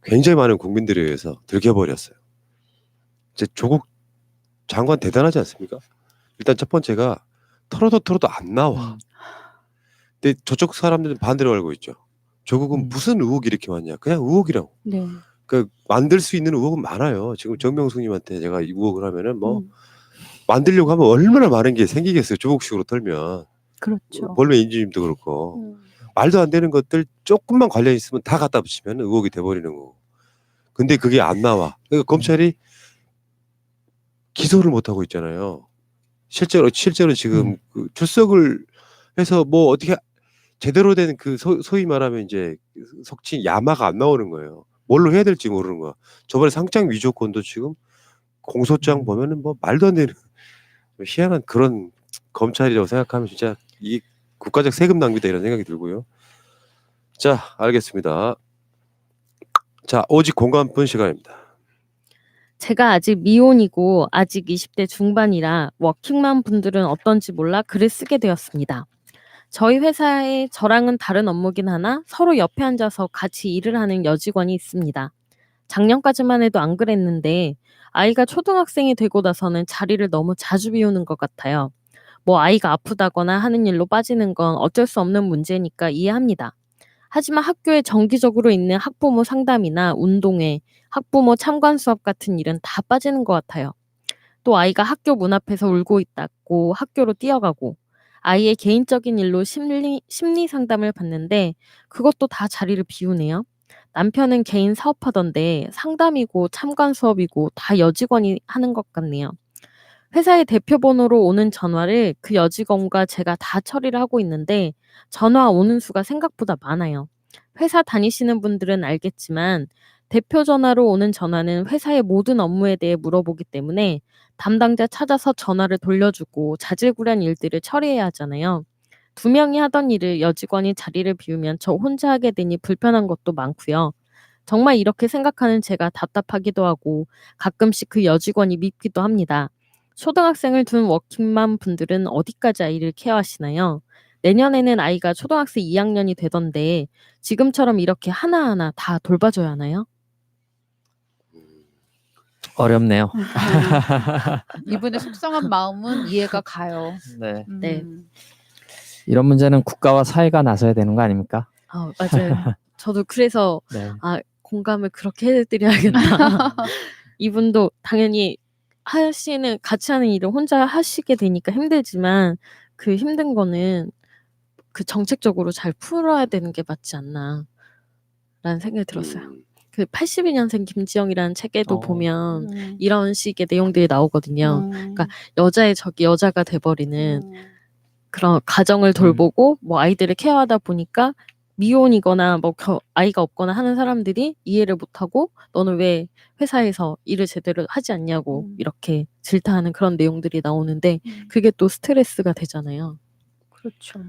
굉장히 많은 국민들에 의해서 들켜버렸어요. 이제 조국 장관 대단하지 않습니까? 일단 첫 번째가 털어도 안 나와. 근데 저쪽 사람들은 반대로 알고 있죠. 조국은 무슨 의혹이 이렇게 많냐? 그냥 의혹이라고. 네. 그 만들 수 있는 의혹은 많아요. 지금 정명숙님한테 제가 이 의혹을 하면은 뭐 만들려고 하면 얼마나 많은 게 생기겠어요. 조국식으로 털면. 그렇죠. 볼메 인주님도 그렇고 말도 안 되는 것들 조금만 관련 있으면 다 갖다 붙이면 의혹이 돼버리는 거고. 근데 그게 안 나와. 그러니까 검찰이 기소를 못 하고 있잖아요. 실제로 지금 그 출석을 해서 뭐 어떻게 제대로 된 그 소위 말하면 이제 속칭 야마가 안 나오는 거예요. 뭘로 해야 될지 모르는 거야. 저번에 상장 위조건도 지금 공소장 보면은 뭐 말도 안 되는 희한한 그런 검찰이라고 생각하면 진짜 이 국가적 세금 낭비다 이런 생각이 들고요. 자, 알겠습니다. 자, 오직 공감분 시간입니다. 제가 아직 미혼이고 아직 20대 중반이라 워킹맘 분들은 어떤지 몰라 글을 쓰게 되었습니다. 저희 회사에 저랑은 다른 업무긴 하나 서로 옆에 앉아서 같이 일을 하는 여직원이 있습니다. 작년까지만 해도 안 그랬는데 아이가 초등학생이 되고 나서는 자리를 너무 자주 비우는 것 같아요. 뭐 아이가 아프다거나 하는 일로 빠지는 건 어쩔 수 없는 문제니까 이해합니다. 하지만 학교에 정기적으로 있는 학부모 상담이나 운동회, 학부모 참관 수업 같은 일은 다 빠지는 것 같아요. 또 아이가 학교 문 앞에서 울고 있다고 학교로 뛰어가고 아이의 개인적인 일로 심리 상담을 받는데 그것도 다 자리를 비우네요. 남편은 개인 사업하던데 상담이고 참관 수업이고 다 여직원이 하는 것 같네요. 회사의 대표 번호로 오는 전화를 그 여직원과 제가 다 처리를 하고 있는데 전화 오는 수가 생각보다 많아요. 회사 다니시는 분들은 알겠지만 대표 전화로 오는 전화는 회사의 모든 업무에 대해 물어보기 때문에 담당자 찾아서 전화를 돌려주고 자질구레한 일들을 처리해야 하잖아요. 2명이 하던 일을 여직원이 자리를 비우면 저 혼자 하게 되니 불편한 것도 많고요. 정말 이렇게 생각하는 제가 답답하기도 하고 가끔씩 그 여직원이 밉기도 합니다. 초등학생을 둔 워킹맘 분들은 어디까지 아이를 케어하시나요? 내년에는 아이가 초등학생 2학년이 되던데 지금처럼 이렇게 하나하나 다 돌봐줘야 하나요? 어렵네요. 이분의 속상한 마음은 이해가 가요. 네. 네. 이런 문제는 국가와 사회가 나서야 되는 거 아닙니까? 맞아요. 저도 그래서 네. 공감을 그렇게 해드려야겠다. 이분도 당연히 같이 하는 일을 혼자 하시게 되니까 힘들지만 그 힘든 거는 그 정책적으로 잘 풀어야 되는 게 맞지 않나 라는 생각이 들었어요. 그 82년생 김지영이라는 책에도 보면 이런 식의 내용들이 나오거든요. 그러니까 여자의 적이 여자가 돼버리는 그런 가정을 돌보고 뭐 아이들을 케어하다 보니까 미혼이거나 뭐 아이가 없거나 하는 사람들이 이해를 못하고 너는 왜 회사에서 일을 제대로 하지 않냐고 이렇게 질타하는 그런 내용들이 나오는데 그게 또 스트레스가 되잖아요. 그렇죠.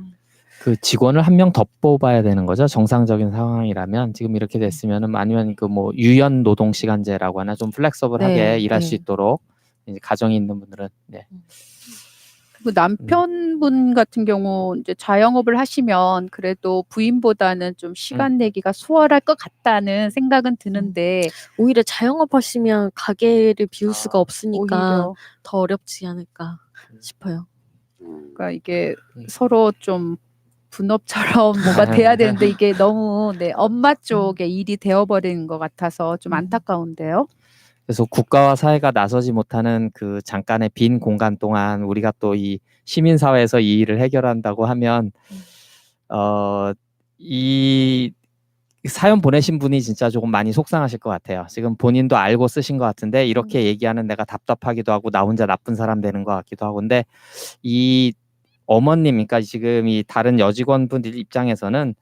그 직원을 한 명 더 뽑아야 되는 거죠. 정상적인 상황이라면 지금 이렇게 됐으면은 아니면 그 뭐 유연 노동 시간제라고 하나 좀 플렉서블하게 네, 일할 네. 수 있도록 이제 가정이 있는 분들은 네. 그 남편분 같은 경우 이제 자영업을 하시면 그래도 부인보다는 좀 시간 내기가 수월할 것 같다는 생각은 드는데 오히려 자영업 하시면 가게를 비울 수가 없으니까 오히려 더 어렵지 않을까 싶어요. 그러니까 이게 서로 좀 분업처럼 뭐가 돼야 되는데 이게 너무 엄마 쪽에 일이 되어버리는 것 같아서 좀 안타까운데요. 그래서 국가와 사회가 나서지 못하는 그 잠깐의 빈 공간 동안 우리가 또 이 시민 사회에서 이 일을 해결한다고 하면 이 사연 보내신 분이 진짜 조금 많이 속상하실 것 같아요. 지금 본인도 알고 쓰신 것 같은데 이렇게 얘기하는 내가 답답하기도 하고 나 혼자 나쁜 사람 되는 것 같기도 하고 근데 이 어머님, 그러니까 지금 이 다른 여직원분들 입장에서는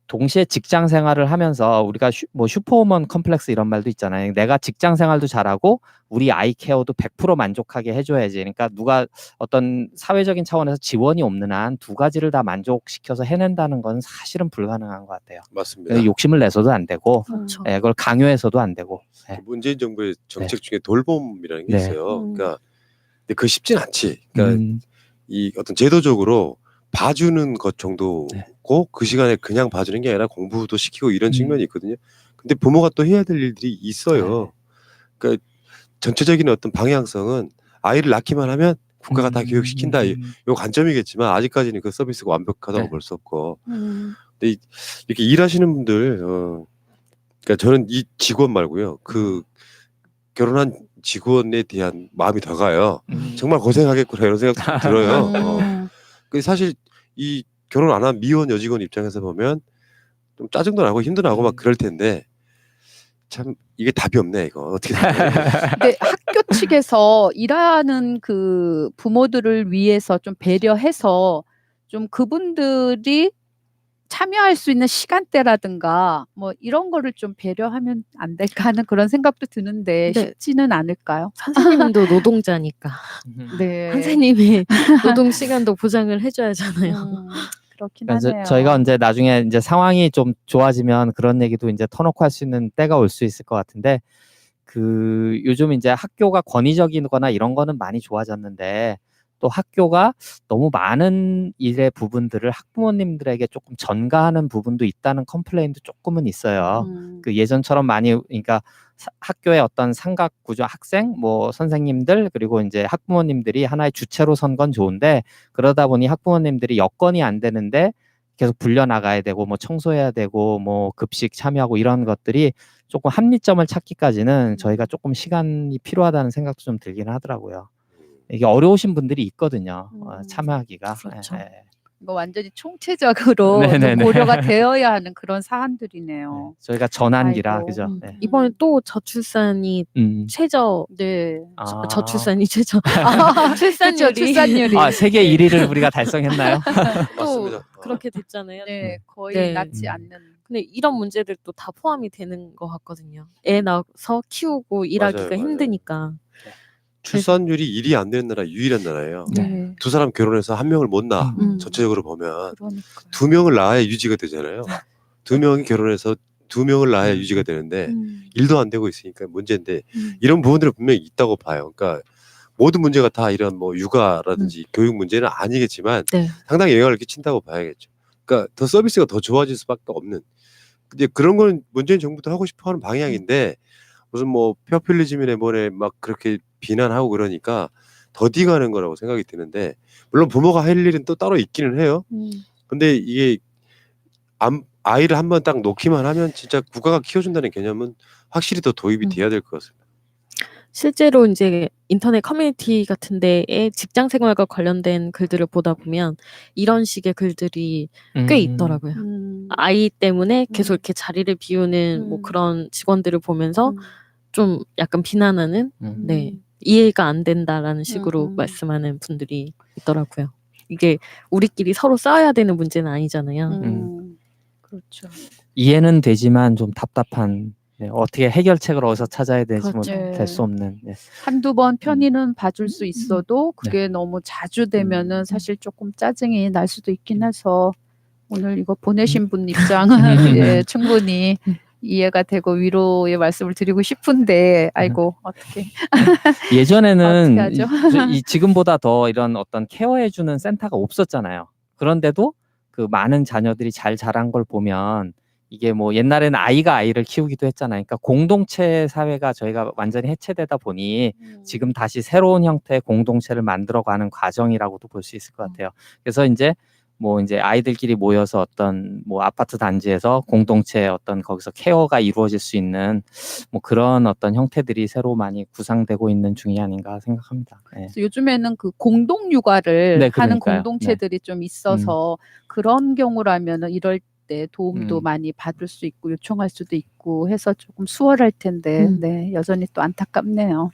동시에 직장 생활을 하면서 우리가 뭐 슈퍼우먼 컴플렉스 이런 말도 있잖아요. 내가 직장 생활도 잘하고 우리 아이 케어도 100% 만족하게 해줘야지. 그러니까 누가 어떤 사회적인 차원에서 지원이 없는 한 두 가지를 다 만족시켜서 해낸다는 건 사실은 불가능한 것 같아요. 맞습니다. 욕심을 내서도 안 되고 그렇죠. 그걸 강요해서도 안 되고. 그 문재인 정부의 정책 중에 돌봄이라는 게 네. 있어요. 그러니까 근데 그거 쉽진 않지. 그러니까 이 어떤 제도적으로 봐주는 것 정도고 그 시간에 그냥 봐주는 게 아니라 공부도 시키고 이런 측면이 있거든요. 근데 부모가 또 해야 될 일들이 있어요. 그러니까 전체적인 어떤 방향성은 아이를 낳기만 하면 국가가 다 교육시킨다 요 관점이겠지만 아직까지는 그 서비스가 완벽하다고 볼 수 없고. 근데 이렇게 일하시는 분들 그러니까 저는 이 직원 말고요. 그 결혼한 직원에 대한 마음이 더 가요. 정말 고생하겠구나 이런 생각도 좀 들어요. 그 사실 이 결혼 안 한 미혼 여직원 입장에서 보면 좀 짜증도 나고 힘도 나고 막 그럴 텐데 참 이게 답이 없네 이거 어떻게 근데 학교 측에서 일하는 그 부모들을 위해서 좀 배려해서 좀 그분들이 참여할 수 있는 시간대라든가 뭐 이런 거를 좀 배려하면 안 될까 하는 그런 생각도 드는데 네. 쉽지는 않을까요? 선생님도 노동자니까 네. 선생님의 노동 시간도 보장을 해줘야잖아요. 그렇긴 그래서 하네요. 저희가 이제 나중에 이제 상황이 좀 좋아지면 그런 얘기도 이제 터놓고 할 수 있는 때가 올 수 있을 것 같은데 그 요즘 이제 학교가 권위적이거나 이런 거는 많이 좋아졌는데 또 학교가 너무 많은 일의 부분들을 학부모님들에게 조금 전가하는 부분도 있다는 컴플레인도 조금은 있어요. 그 예전처럼 많이 그러니까 학교의 어떤 삼각 구조 학생, 뭐 선생님들 그리고 이제 학부모님들이 하나의 주체로 선 건 좋은데 그러다 보니 학부모님들이 여건이 안 되는데 계속 불려 나가야 되고 뭐 청소해야 되고 뭐 급식 참여하고 이런 것들이 조금 합리점을 찾기까지는 저희가 조금 시간이 필요하다는 생각도 좀 들긴 하더라고요. 이게 어려우신 분들이 있거든요. 참여하기가. 그렇죠. 이거 완전히 총체적으로 좀 네네네. 고려가 되어야 하는 그런 사안들이네요. 저희가 전환기라 아이고. 그죠. 네. 이번에 또 저출산이 최저 네. 저출산이 최저 그렇죠. 출산율이 출산율이. 세계 1위를 우리가 달성했나요? 또 맞습니다. 그렇게 됐잖아요. 네, 거의 네. 낫지 않는. 근데 이런 문제들도 다 포함이 되는 것 같거든요. 애 낳아서 키우고 일하기가 맞아요. 힘드니까. 출산율이 1위 안 되는 나라 유일한 나라예요. 네. 두 사람 결혼해서 한 명을 못 낳아. 음. 전체적으로 보면 그러니까. 두 명을 낳아야 유지가 되잖아요. 두 명이 결혼해서 두 명을 낳아야 유지가 되는데 일도 안 되고 있으니까 문제인데 이런 부분들은 분명히 있다고 봐요. 그러니까 모든 문제가 다 이런 뭐 육아라든지 교육 문제는 아니겠지만 네. 상당히 영향을 끼친다고 봐야겠죠. 그러니까 더 서비스가 더 좋아질 수밖에 없는. 근데 그런 건 문재인 정부도 하고 싶어하는 방향인데 무슨 뭐 페어필리즘이네 뭐네 막 그렇게 비난하고 그러니까 더디가는 거라고 생각이 드는데 물론 부모가 할 일은 또 따로 있기는 해요. 근데 이게 아이를 한번 딱 놓기만 하면 진짜 국가가 키워준다는 개념은 확실히 더 도입이 돼야 될 것 같습니다. 실제로 이제 인터넷 커뮤니티 같은 데에 직장 생활과 관련된 글들을 보다 보면 이런 식의 글들이 꽤 있더라고요. 아이 때문에 계속 이렇게 자리를 비우는 뭐 그런 직원들을 보면서 좀 약간 비난하는 네. 이해가 안 된다라는 식으로 말씀하는 분들이 있더라고요. 이게 우리끼리 서로 싸워야 되는 문제는 아니잖아요. 그렇죠. 이해는 되지만 좀 답답한 네, 어떻게 해결책을 어디서 찾아야 될지 그렇죠. 될 수 없는. 네. 한두 번 편의는 봐줄 수 있어도 그게 너무 자주 되면은 음. 사실 조금 짜증이 날 수도 있긴 해서 오늘 이거 보내신 분 입장은 예, 충분히 이해가 되고 위로의 말씀을 드리고 싶은데 아이고 어떻게 예전에는 어떻게 하죠? 지금보다 더 이런 어떤 케어해주는 센터가 없었잖아요. 그런데도 그 많은 자녀들이 잘 자란 걸 보면 이게 뭐 옛날에는 아이가 아이를 키우기도 했잖아요. 그러니까 공동체 사회가 저희가 완전히 해체되다 보니 지금 다시 새로운 형태의 공동체를 만들어가는 과정이라고도 볼 수 있을 것 같아요. 그래서 이제 아이들끼리 모여서 어떤 뭐 아파트 단지에서 공동체 어떤 거기서 케어가 이루어질 수 있는 뭐 그런 어떤 형태들이 새로 많이 구상되고 있는 중이 아닌가 생각합니다. 네. 그래서 요즘에는 그 공동 육아를 네, 하는 그러니까요. 공동체들이 좀 있어서 그런 경우라면은 이럴 때 도움도 많이 받을 수 있고 요청할 수도 있고 해서 조금 수월할 텐데 네, 여전히 또 안타깝네요.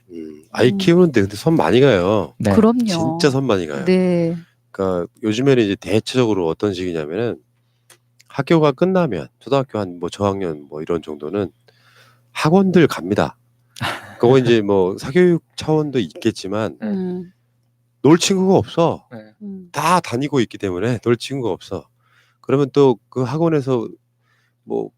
아이 키우는데 근데 손 많이 가요. 네. 그럼요. 진짜 손 많이 가요. 네. 그러니까 요즘에는 이제 대체적으로 어떤 식이냐면은 학교가 끝나면 초등학교 한 뭐 저학년 뭐 이런 정도는 학원들 갑니다. 그거 이제 뭐 사교육 차원도 있겠지만 놀 친구가 없어. 다 다니고 있기 때문에 놀 친구가 없어. 그러면 또 그 학원에서 뭐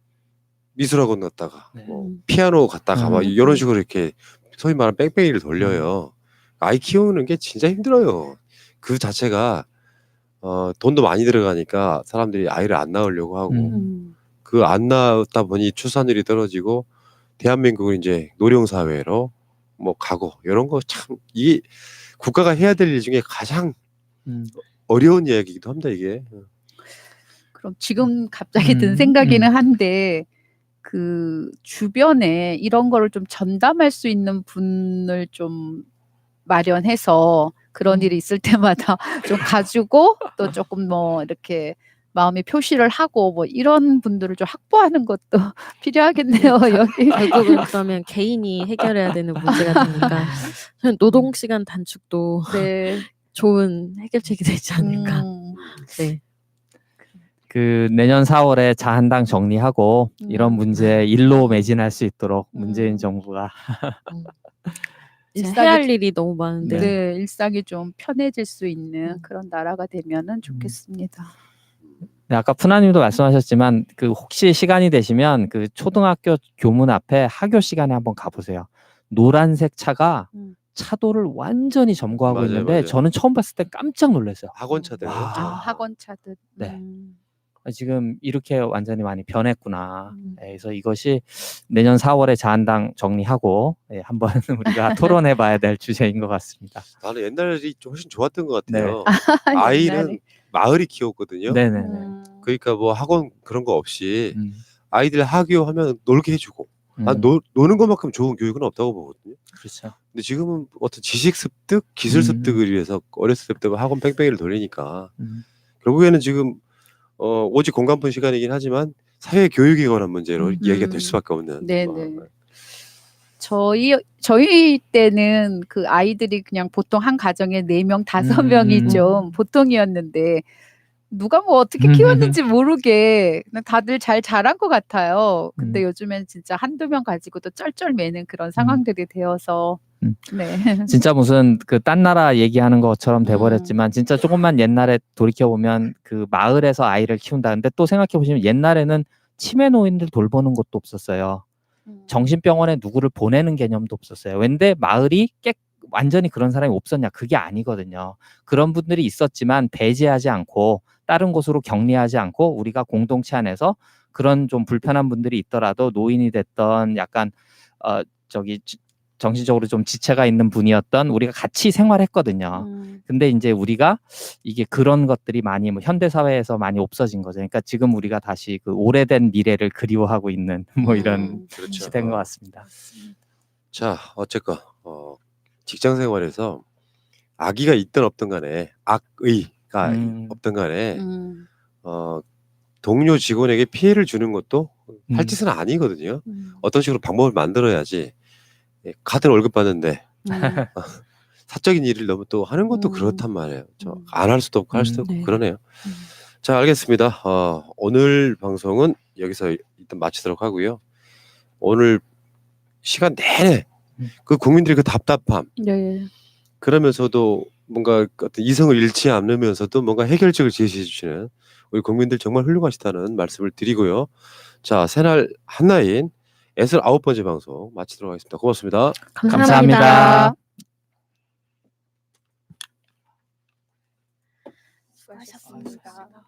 미술학원 갔다가 네. 뭐 피아노 갔다가 막 이런 식으로 이렇게 소위 말하는 뺑뺑이를 돌려요. 아이 키우는 게 진짜 힘들어요. 그 자체가 돈도 많이 들어가니까 사람들이 아이를 안 낳으려고 하고 그 안 낳다 보니 출산율이 떨어지고 대한민국은 이제 노령 사회로 뭐 가고 이런 거 참 이게 국가가 해야 될 일 중에 가장 어려운 이야기이기도 합니다 이게. 그럼 지금 갑자기 든 생각이는 한데 그 주변에 이런 거를 좀 전담할 수 있는 분을 좀 마련해서 그런 일이 있을 때마다 좀 가지고 또 조금 뭐 이렇게 마음의 표시를 하고 뭐 이런 분들을 좀 확보하는 것도 필요하겠네요. 여기 결국은 그러면 개인이 해결해야 되는 문제가 되니까 저는 노동 시간 단축도 네. 좋은 해결책이 되지 않을까. 네. 그 내년 4월에 자한당 정리하고 이런 문제 일로 매진할 수 있도록 문재인 정부가 해야 할 일이 너무 많은데. 네, 일상이 좀 편해질 수 있는 그런 나라가 되면은 좋겠습니다. 네, 아까 푸나님도 말씀하셨지만 그 혹시 시간이 되시면 그 초등학교 교문 앞에 학교 시간에 한번 가보세요. 노란색 차가 차도를 완전히 점거하고 맞아요, 있는데 맞아요. 저는 처음 봤을 때 깜짝 놀랐어요. 학원차들. 와. 학원 차들. 네. 지금 이렇게 완전히 많이 변했구나. 네, 그래서 이것이 내년 4월에 자한당 정리하고 한번 우리가 토론해봐야 될 주제인 것 같습니다. 나는 옛날이 좀 훨씬 좋았던 것 네. 같아요. 아이는 마을이 키웠거든요. 네네네. 그러니까 뭐 학원 그런 거 없이 아이들 하교하면 놀게 해주고 난 노는 것만큼 좋은 교육은 없다고 보거든요. 그렇죠. 근데 지금은 어떤 지식 습득, 기술 습득을 위해서 어렸을 때부터 학원 뺑뺑이를 돌리니까 결국에는 지금 오직 공간분 시간이긴 하지만 사회 교육에 관한 문제로 이야기가 될 수밖에 없는. 네네. 저희 때는 그 아이들이 그냥 보통 한 가정에 4명, 5명이 좀 보통이었는데 누가 뭐 어떻게 키웠는지 모르게 그냥 다들 잘 자란 것 같아요. 근데 요즘엔 진짜 한두 명 가지고도 쩔쩔매는 그런 상황들이 되어서 네. 진짜 무슨 그 딴 나라 얘기하는 것처럼 돼버렸지만 진짜 조금만 옛날에 돌이켜 보면 그 마을에서 아이를 키운다. 근데 또 생각해 보시면 옛날에는 치매 노인들 돌보는 것도 없었어요. 정신병원에 누구를 보내는 개념도 없었어요. 근데 마을이 완전히 그런 사람이 없었냐? 그게 아니거든요. 그런 분들이 있었지만 배제하지 않고 다른 곳으로 격리하지 않고 우리가 공동체 안에서 그런 좀 불편한 분들이 있더라도 노인이 됐던 약간 정신적으로 좀 지체가 있는 분이었던 우리가 같이 생활했거든요. 근데 이제 우리가 이게 그런 것들이 많이 뭐 현대 사회에서 많이 없어진 거죠. 그러니까 지금 우리가 다시 그 오래된 미래를 그리워하고 있는 뭐 이런 그렇죠. 시대인 것 같습니다. 자, 어쨌건 직장 생활에서 악의가 있든 없든 간에 악의가 없든 간에 동료 직원에게 피해를 주는 것도 할 짓은 아니거든요. 어떤 식으로 방법을 만들어야지. 같은 월급 받는데 사적인 일을 너무 또 하는 것도 그렇단 말이에요. 안 할 수도 없고 할 수도 없고 네. 그러네요. 자, 알겠습니다. 오늘 방송은 여기서 일단 마치도록 하고요. 오늘 시간 내내 그 국민들의 그 답답함 네. 그러면서도 뭔가 어떤 이성을 잃지 않으면서도 뭔가 해결책을 제시해 주시는 우리 국민들 정말 훌륭하시다는 말씀을 드리고요. 자, 새날 한나인 애슬 9번째 방송 마치도록 하겠습니다. 고맙습니다. 감사합니다. 수고하셨습니다.